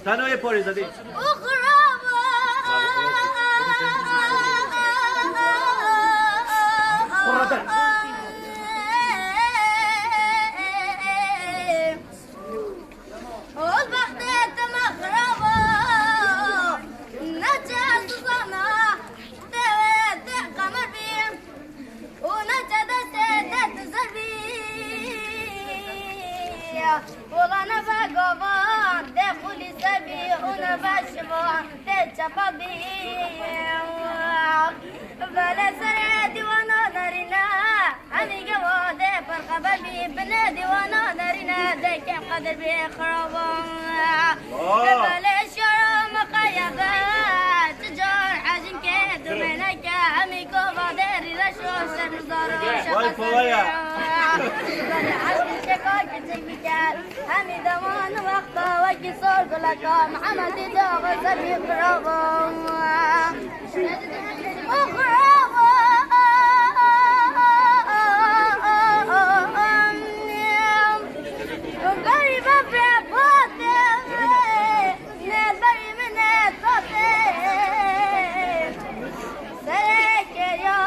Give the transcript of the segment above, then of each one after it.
تنهای پاری زدی وانا بقوان دخولي سبي وانا بشوان تجفبي بلا سرادي وانا نارينا هني جوادي فرقببي بنادي وانا نارينا ديك قدر بيخربان بلا شرم قيبا تجار حجم كيد منك همي كوبا ديري لشو سنزار همي دمان وقتا وكي صور كلكا محمد جاغ سبي قرابا وقرابا غريبة بريبوتي نال بري من الطوتي سريك يا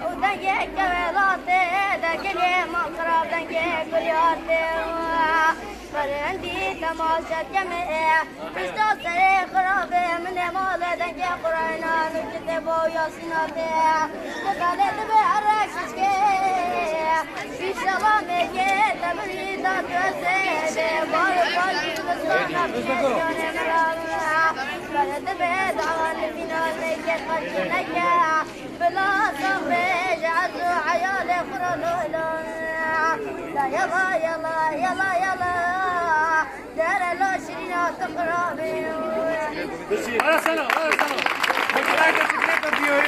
ودنجيك ويلاتي دنجي مقرب دنجي كلياتي فرندي تماشى جميع بستو سريك رابي من مال دنجي قرينا نجتبو ياسيناتي تقاليت بأرششكي في شلامي تبريد ترسيدي بارو بارو بستونا بيشوني مرانا فرد بيد عوان فينا ميكت خرجنك بلا صبري جعزو عيالي فرلولو لا يلا يلا يلا يلا دار لو شرينا تقرابي Ahora solo, ahora solo. Porque la que se cree que tío es